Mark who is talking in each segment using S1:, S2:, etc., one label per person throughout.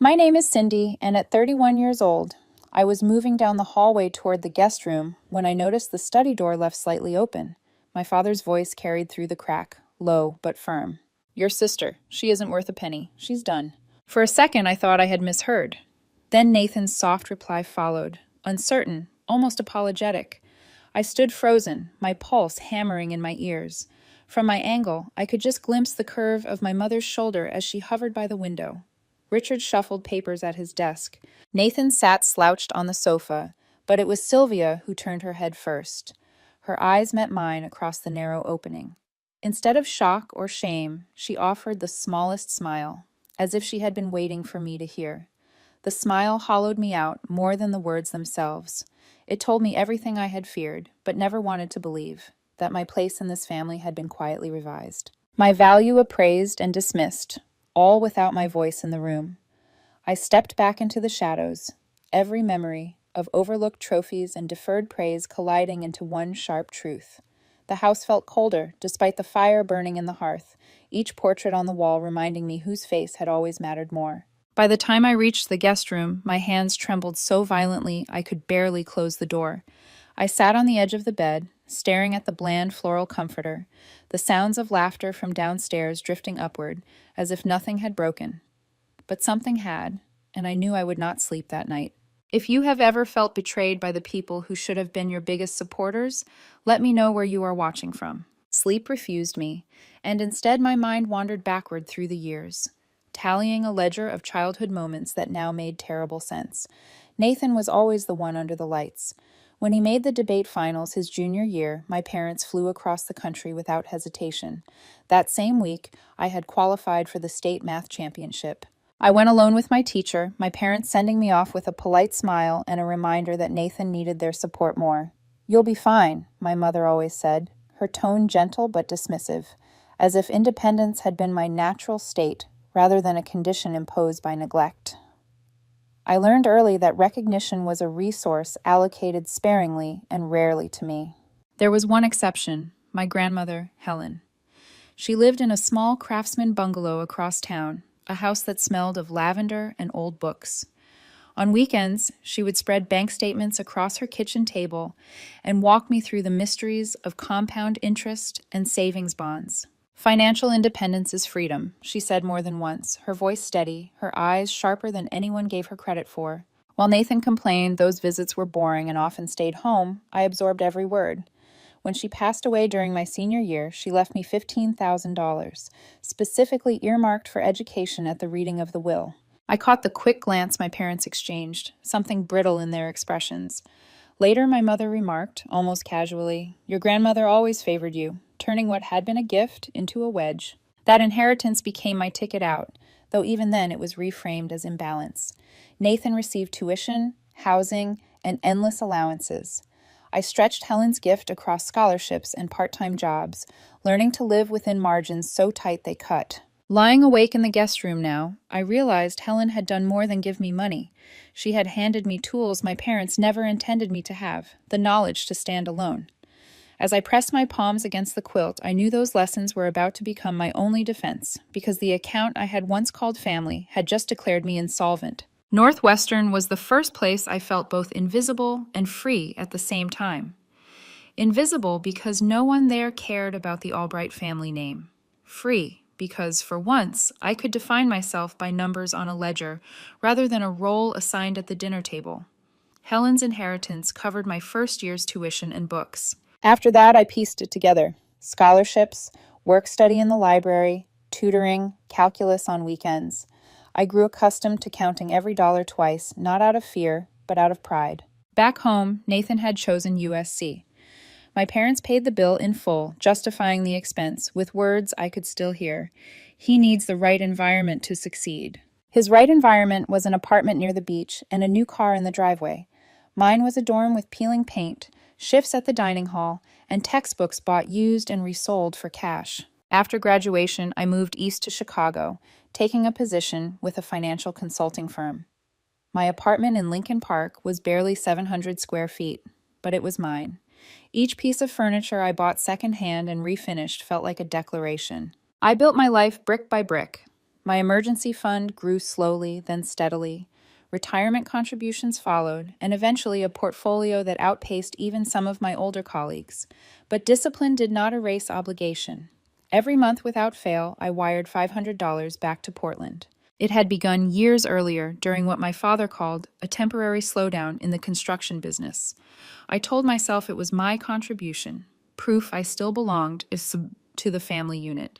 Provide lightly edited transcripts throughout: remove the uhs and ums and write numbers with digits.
S1: My name is Cindy, and at 31 years old, I was moving down the hallway toward the guest room when I noticed the study door left slightly open. My father's voice carried through the crack, low but firm. Your sister. She isn't worth a penny. She's done. For a second, I thought I had misheard. Then Nathan's soft reply followed, uncertain, almost apologetic. I stood frozen, my pulse hammering in my ears. From my angle, I could just glimpse the curve of my mother's shoulder as she hovered by the window. Richard shuffled papers at his desk. Nathan sat slouched on the sofa, but it was Sylvia who turned her head first. Her eyes met mine across the narrow opening. Instead of shock or shame, she offered the smallest smile, as if she had been waiting for me to hear. The smile hollowed me out more than the words themselves. It told me everything I had feared, but never wanted to believe, that my place in this family had been quietly revised. My value appraised and dismissed, all without my voice in the room. I stepped back into the shadows, every memory of overlooked trophies and deferred praise colliding into one sharp truth. The house felt colder, despite the fire burning in the hearth, each portrait on the wall reminding me whose face had always mattered more. By the time I reached the guest room, my hands trembled so violently I could barely close the door. I sat on the edge of the bed, staring at the bland floral comforter, the sounds of laughter from downstairs drifting upward, as if nothing had broken. But something had, and I knew I would not sleep that night. If you have ever felt betrayed by the people who should have been your biggest supporters, let me know where you are watching from. Sleep refused me, and instead my mind wandered backward through the years, tallying a ledger of childhood moments that now made terrible sense. Nathan was always the one under the lights. When he made the debate finals his junior year, my parents flew across the country without hesitation. That same week, I had qualified for the state math championship. I went alone with my teacher, my parents sending me off with a polite smile and a reminder that Nathan needed their support more. You'll be fine, my mother always said, her tone gentle but dismissive, as if independence had been my natural state rather than a condition imposed by neglect. I learned early that recognition was a resource allocated sparingly and rarely to me. There was one exception, my grandmother, Helen. She lived in a small craftsman bungalow across town, a house that smelled of lavender and old books. On weekends, she would spread bank statements across her kitchen table and walk me through the mysteries of compound interest and savings bonds. Financial independence is freedom, she said more than once, her voice steady, her eyes sharper than anyone gave her credit for. While Nathan complained those visits were boring and often stayed home, I absorbed every word. When she passed away during my senior year, she left me $15,000, specifically earmarked for education at the reading of the will. I caught the quick glance my parents exchanged, something brittle in their expressions. Later, my mother remarked, almost casually, "Your grandmother always favored you," turning what had been a gift into a wedge. That inheritance became my ticket out, though even then it was reframed as imbalance. Nathan received tuition, housing, and endless allowances. I stretched Helen's gift across scholarships and part-time jobs, learning to live within margins so tight they cut. Lying awake in the guest room now, I realized Helen had done more than give me money. She had handed me tools my parents never intended me to have, the knowledge to stand alone. As I pressed my palms against the quilt, I knew those lessons were about to become my only defense, because the account I had once called family had just declared me insolvent. Northwestern was the first place I felt both invisible and free at the same time. Invisible because no one there cared about the Albright family name. Free because, for once, I could define myself by numbers on a ledger rather than a role assigned at the dinner table. Helen's inheritance covered my first year's tuition and books. After that, I pieced it together. Scholarships, work study in the library, tutoring, calculus on weekends. I grew accustomed to counting every dollar twice, not out of fear, but out of pride. Back home, Nathan had chosen USC. My parents paid the bill in full, justifying the expense, with words I could still hear. He needs the right environment to succeed. His right environment was an apartment near the beach and a new car in the driveway. Mine was a dorm with peeling paint, shifts at the dining hall, and textbooks bought used and resold for cash. After graduation, I moved east to Chicago, taking a position with a financial consulting firm. My apartment in Lincoln Park was barely 700 square feet, but it was mine. Each piece of furniture I bought secondhand and refinished felt like a declaration. I built my life brick by brick. My emergency fund grew slowly, then steadily. Retirement contributions followed, and eventually a portfolio that outpaced even some of my older colleagues. But discipline did not erase obligation. Every month without fail, I wired $500 back to Portland. It had begun years earlier during what my father called a temporary slowdown in the construction business. I told myself it was my contribution, proof I still belonged to the family unit.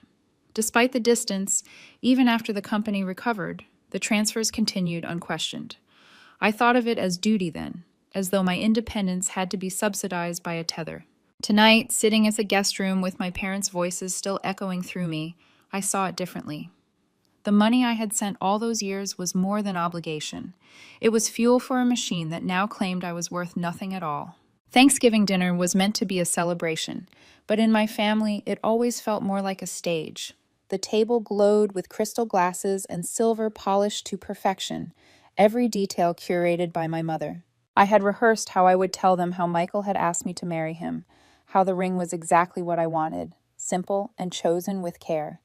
S1: Despite the distance, even after the company recovered, the transfers continued unquestioned. I thought of it as duty then, as though my independence had to be subsidized by a tether. Tonight, sitting in the guest room with my parents' voices still echoing through me, I saw it differently. The money I had sent all those years was more than obligation. It was fuel for a machine that now claimed I was worth nothing at all. Thanksgiving dinner was meant to be a celebration, but in my family, it always felt more like a stage. The table glowed with crystal glasses and silver polished to perfection, every detail curated by my mother. I had rehearsed how I would tell them how Michael had asked me to marry him, how the ring was exactly what I wanted, simple and chosen with care.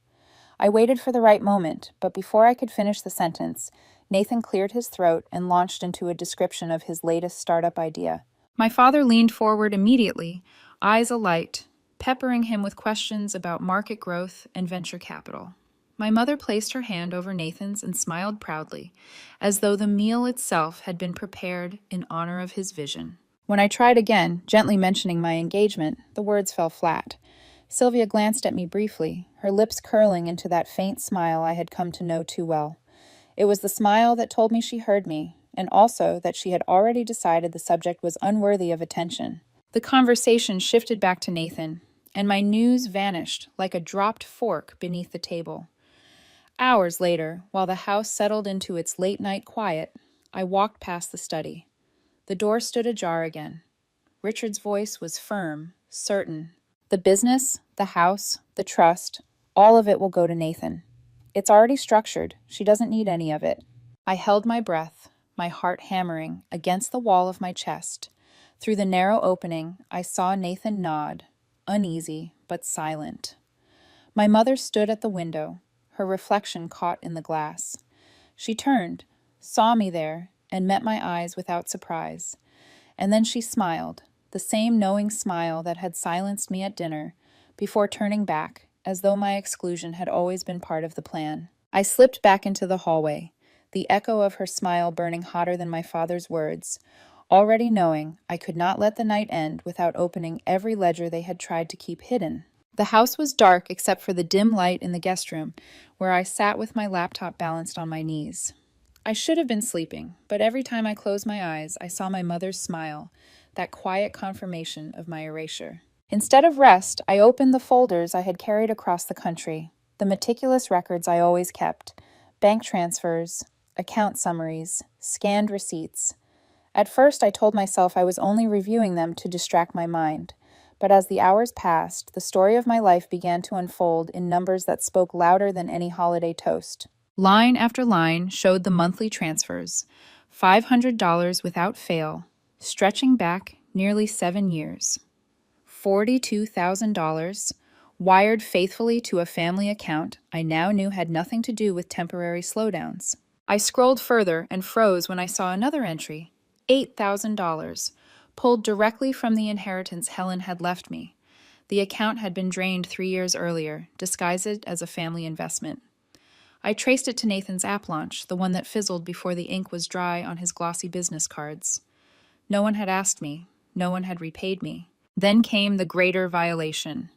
S1: I waited for the right moment, but before I could finish the sentence, Nathan cleared his throat and launched into a description of his latest startup idea. My father leaned forward immediately, eyes alight, peppering him with questions about market growth and venture capital. My mother placed her hand over Nathan's and smiled proudly, as though the meal itself had been prepared in honor of his vision. When I tried again, gently mentioning my engagement, the words fell flat. Sylvia glanced at me briefly, her lips curling into that faint smile I had come to know too well. It was the smile that told me she heard me, and also that she had already decided the subject was unworthy of attention. The conversation shifted back to Nathan, and my news vanished like a dropped fork beneath the table. Hours later, while the house settled into its late-night quiet, I walked past the study. The door stood ajar again. Richard's voice was firm, certain. The business, the house, the trust, all of it will go to Nathan. It's already structured. She doesn't need any of it. I held my breath, my heart hammering against the wall of my chest. Through the narrow opening, I saw Nathan nod, uneasy but silent. My mother stood at the window, her reflection caught in the glass. She turned, saw me there, and met my eyes without surprise. And then she smiled, the same knowing smile that had silenced me at dinner, before turning back, as though my exclusion had always been part of the plan. I slipped back into the hallway, the echo of her smile burning hotter than my father's words, already knowing I could not let the night end without opening every ledger they had tried to keep hidden. The house was dark except for the dim light in the guest room, where I sat with my laptop balanced on my knees. I should have been sleeping, but every time I closed my eyes, I saw my mother's smile, that quiet confirmation of my erasure. Instead of rest, I opened the folders I had carried across the country, the meticulous records I always kept, bank transfers, account summaries, scanned receipts. At first, I told myself I was only reviewing them to distract my mind, but as the hours passed, the story of my life began to unfold in numbers that spoke louder than any holiday toast. Line after line showed the monthly transfers, $500 without fail, stretching back nearly 7 years. $42,000, wired faithfully to a family account I now knew had nothing to do with temporary slowdowns. I scrolled further and froze when I saw another entry, $8,000, pulled directly from the inheritance Helen had left me. The account had been drained 3 years earlier, disguised as a family investment. I traced it to Nathan's app launch, the one that fizzled before the ink was dry on his glossy business cards. No one had asked me. No one had repaid me. Then came the greater violation.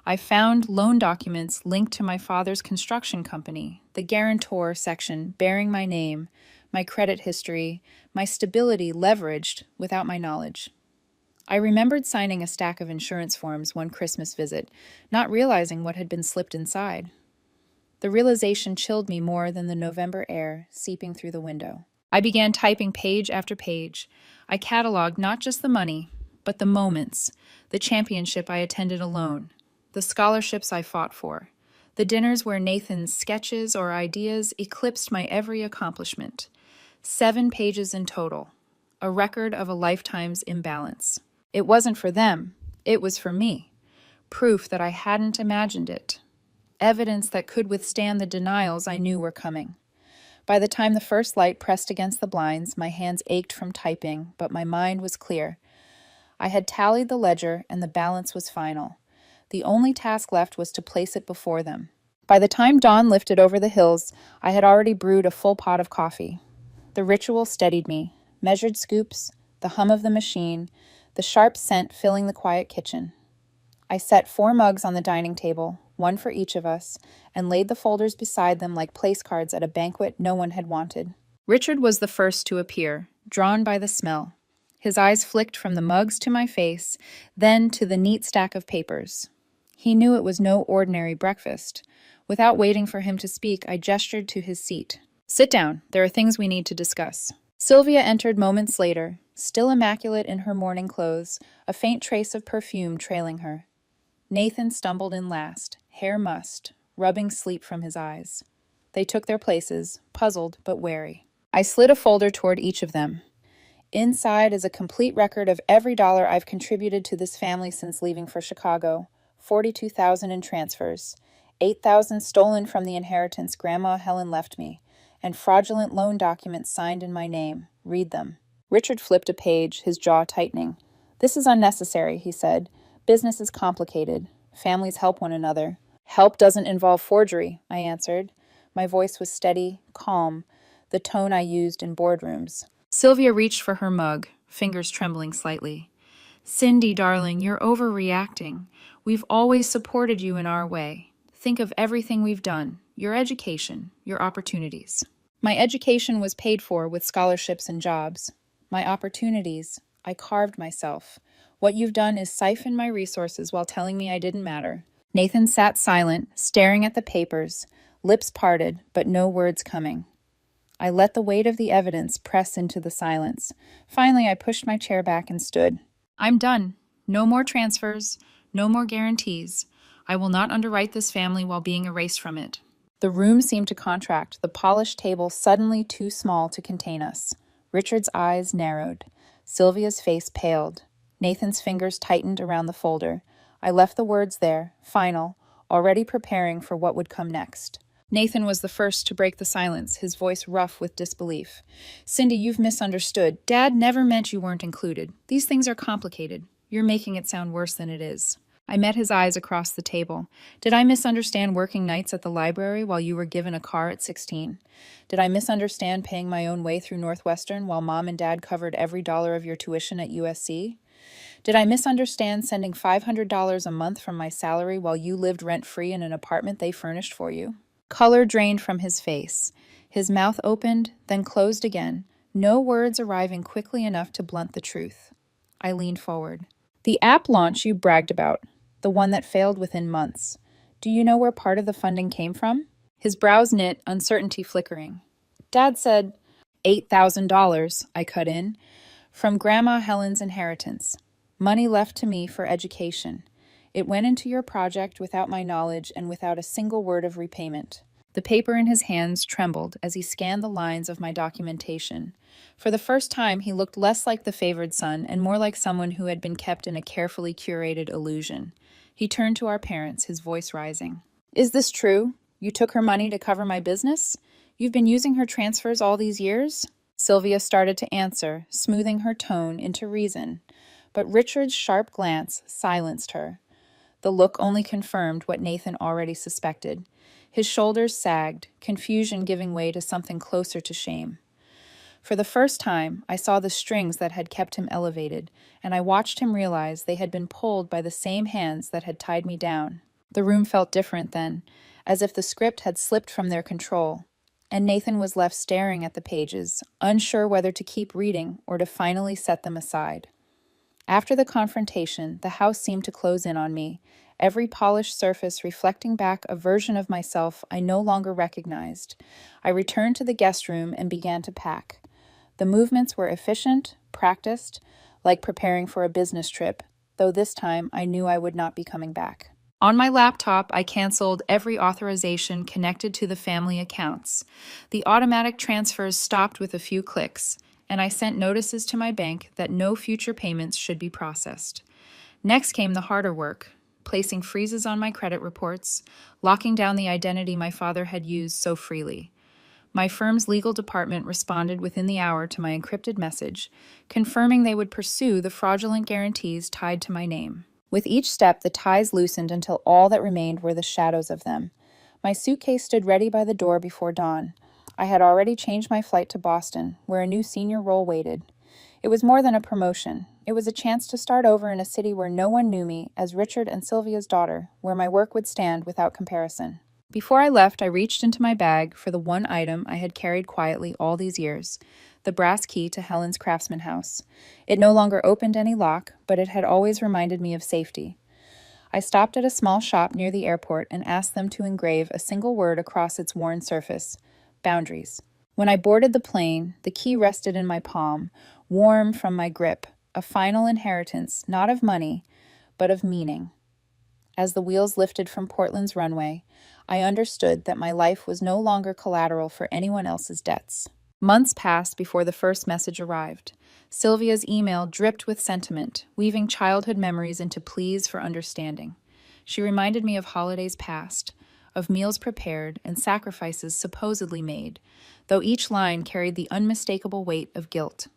S1: I found loan documents linked to my father's construction company, the guarantor section bearing my name, my credit history, my stability leveraged without my knowledge. I remembered signing a stack of insurance forms one Christmas visit, not realizing what had been slipped inside. The realization chilled me more than the November air seeping through the window. I began typing page after page. I cataloged not just the money, but the moments, the championship I attended alone, the scholarships I fought for, the dinners where Nathan's sketches or ideas eclipsed my every accomplishment. 7 pages in total, a record of a lifetime's imbalance. It wasn't for them, it was for me, proof that I hadn't imagined it. evidence that could withstand the denials I knew were coming. By the time the first light pressed against the blinds, my hands ached from typing, but my mind was clear. I had tallied the ledger, and the balance was final. The only task left was to place it before them. By the time dawn lifted over the hills, I had already brewed a full pot of coffee. The ritual steadied me. Measured scoops, the hum of the machine, the sharp scent filling the quiet kitchen. I set 4 mugs on the dining table, one for each of us, and laid the folders beside them like place cards at a banquet no one had wanted. Richard was the first to appear, drawn by the smell. His eyes flicked from the mugs to my face, then to the neat stack of papers. He knew it was no ordinary breakfast. Without waiting for him to speak, I gestured to his seat. "Sit down. There are things we need to discuss." Sylvia entered moments later, still immaculate in her morning clothes, a faint trace of perfume trailing her. Nathan stumbled in last, hair mussed, rubbing sleep from his eyes. They took their places, puzzled but wary. I slid a folder toward each of them. Inside is a complete record of every dollar I've contributed to this family since leaving for Chicago. $42,000 in transfers, $8,000 stolen from the inheritance Grandma Helen left me, and fraudulent loan documents signed in my name. Read them. Richard flipped a page, his jaw tightening. "This is unnecessary," he said. "Business is complicated. Families help one another." "Help doesn't involve forgery," I answered. My voice was steady, calm, the tone I used in boardrooms. Sylvia reached for her mug, fingers trembling slightly. "Cindy, darling, you're overreacting. We've always supported you in our way. Think of everything we've done, your education, your opportunities." My education was paid for with scholarships and jobs. My opportunities, I carved myself. What you've done is siphon my resources while telling me I didn't matter. Nathan sat silent, staring at the papers, lips parted, but no words coming. I let the weight of the evidence press into the silence. Finally, I pushed my chair back and stood. "I'm done. No more transfers, no more guarantees. I will not underwrite this family while being erased from it." The room seemed to contract, the polished table suddenly too small to contain us. Richard's eyes narrowed. Sylvia's face paled. Nathan's fingers tightened around the folder. I left the words there, final, already preparing for what would come next. Nathan was the first to break the silence, his voice rough with disbelief. "Cindy, you've misunderstood. Dad never meant you weren't included. These things are complicated. You're making it sound worse than it is." I met his eyes across the table. "Did I misunderstand working nights at the library while you were given a car at 16? Did I misunderstand paying my own way through Northwestern while Mom and Dad covered every dollar of your tuition at USC? Did I misunderstand sending $500 a month from my salary while you lived rent-free in an apartment they furnished for you?" Color drained from his face. His mouth opened, then closed again, no words arriving quickly enough to blunt the truth. I leaned forward. "The app launch you bragged about, the one that failed within months. Do you know where part of the funding came from?" His brows knit, uncertainty flickering. "Dad said $8,000, I cut in, "from Grandma Helen's inheritance. Money left to me for education. It went into your project without my knowledge and without a single word of repayment." The paper in his hands trembled as he scanned the lines of my documentation. For the first time, he looked less like the favored son and more like someone who had been kept in a carefully curated illusion. He turned to our parents, his voice rising. "Is this true? You took her money to cover my business? You've been using her transfers all these years?" Sylvia started to answer, smoothing her tone into reason. But Richard's sharp glance silenced her. The look only confirmed what Nathan already suspected. His shoulders sagged, confusion giving way to something closer to shame. For the first time, I saw the strings that had kept him elevated, and I watched him realize they had been pulled by the same hands that had tied me down. The room felt different then, as if the script had slipped from their control, and Nathan was left staring at the pages, unsure whether to keep reading or to finally set them aside. After the confrontation, the house seemed to close in on me, every polished surface reflecting back a version of myself I no longer recognized. I returned to the guest room and began to pack. The movements were efficient, practiced, like preparing for a business trip, though this time I knew I would not be coming back. On my laptop, I canceled every authorization connected to the family accounts. The automatic transfers stopped with a few clicks, and I sent notices to my bank that no future payments should be processed. Next came the harder work, placing freezes on my credit reports, locking down the identity my father had used so freely. My firm's legal department responded within the hour to my encrypted message, confirming they would pursue the fraudulent guarantees tied to my name. With each step, the ties loosened until all that remained were the shadows of them. My suitcase stood ready by the door before dawn. I had already changed my flight to Boston, where a new senior role waited. It was more than a promotion. It was a chance to start over in a city where no one knew me as Richard and Sylvia's daughter, where my work would stand without comparison. Before I left, I reached into my bag for the one item I had carried quietly all these years, the brass key to Helen's Craftsman House. It no longer opened any lock, but it had always reminded me of safety. I stopped at a small shop near the airport and asked them to engrave a single word across its worn surface: boundaries. When I boarded the plane, the key rested in my palm, warm from my grip, a final inheritance not of money, but of meaning. As the wheels lifted from Portland's runway, I understood that my life was no longer collateral for anyone else's debts. Months passed before the first message arrived. Sylvia's email dripped with sentiment, weaving childhood memories into pleas for understanding. She reminded me of holidays past, of meals prepared and sacrifices supposedly made, though each line carried the unmistakable weight of guilt.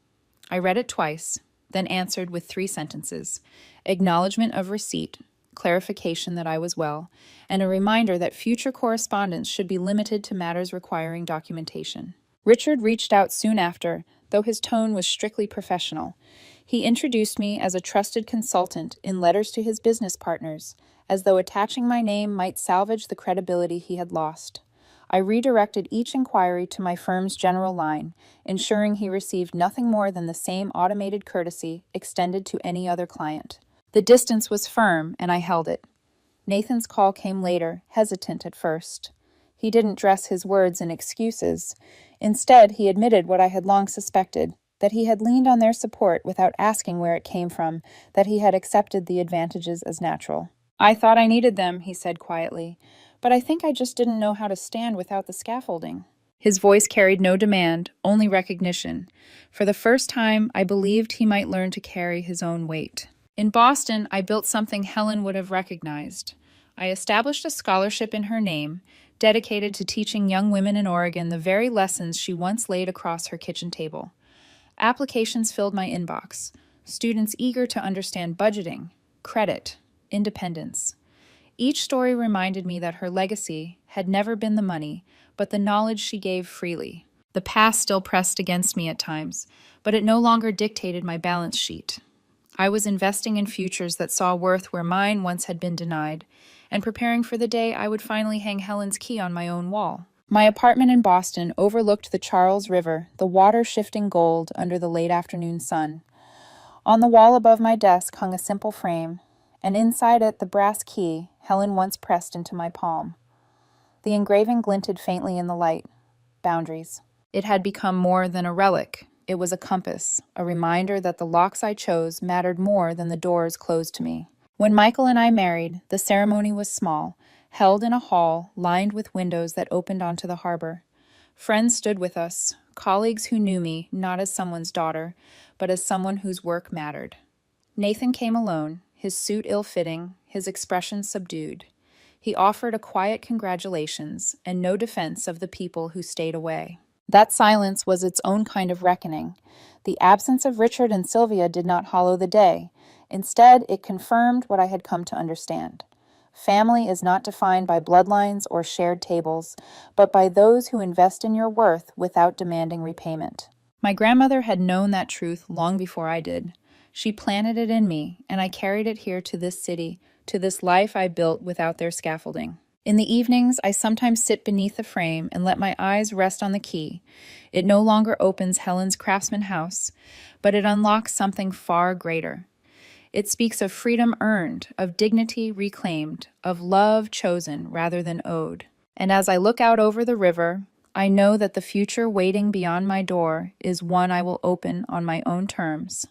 S1: I read it twice, then answered with 3 sentences: acknowledgement of receipt, clarification that I was well, and a reminder that future correspondence should be limited to matters requiring documentation. Richard reached out soon after, though his tone was strictly professional. He introduced me as a trusted consultant in letters to his business partners, as though attaching my name might salvage the credibility he had lost. I redirected each inquiry to my firm's general line, ensuring he received nothing more than the same automated courtesy extended to any other client. The distance was firm, and I held it. Nathan's call came later, hesitant at first. He didn't dress his words in excuses. Instead, he admitted what I had long suspected, that he had leaned on their support without asking where it came from, that he had accepted the advantages as natural. "I thought I needed them," he said quietly, "but I think I just didn't know how to stand without the scaffolding." His voice carried no demand, only recognition. For the first time, I believed he might learn to carry his own weight. In Boston, I built something Helen would have recognized. I established a scholarship in her name, dedicated to teaching young women in Oregon the very lessons she once laid across her kitchen table. Applications filled my inbox, students eager to understand budgeting, credit, independence. Each story reminded me that her legacy had never been the money, but the knowledge she gave freely. The past still pressed against me at times, but it no longer dictated my balance sheet. I was investing in futures that saw worth where mine once had been denied, and preparing for the day I would finally hang Helen's key on my own wall. My apartment in Boston overlooked the Charles River, the water shifting gold under the late afternoon sun. On the wall above my desk hung a simple frame, and inside it the brass key Helen once pressed into my palm. The engraving glinted faintly in the light. Boundaries. It had become more than a relic. It was a compass, a reminder that the locks I chose mattered more than the doors closed to me. When Michael and I married, the ceremony was small, held in a hall lined with windows that opened onto the harbor. Friends stood with us, colleagues who knew me not as someone's daughter, but as someone whose work mattered. Nathan came alone, his suit ill-fitting, his expression subdued. He offered a quiet congratulations and no defense of the people who stayed away. That silence was its own kind of reckoning. The absence of Richard and Sylvia did not hollow the day. Instead, it confirmed what I had come to understand. Family is not defined by bloodlines or shared tables, but by those who invest in your worth without demanding repayment. My grandmother had known that truth long before I did. She planted it in me, and I carried it here to this city, to this life I built without their scaffolding. In the evenings, I sometimes sit beneath the frame and let my eyes rest on the key. It no longer opens Helen's Craftsman House, but it unlocks something far greater. It speaks of freedom earned, of dignity reclaimed, of love chosen rather than owed. And as I look out over the river, I know that the future waiting beyond my door is one I will open on my own terms.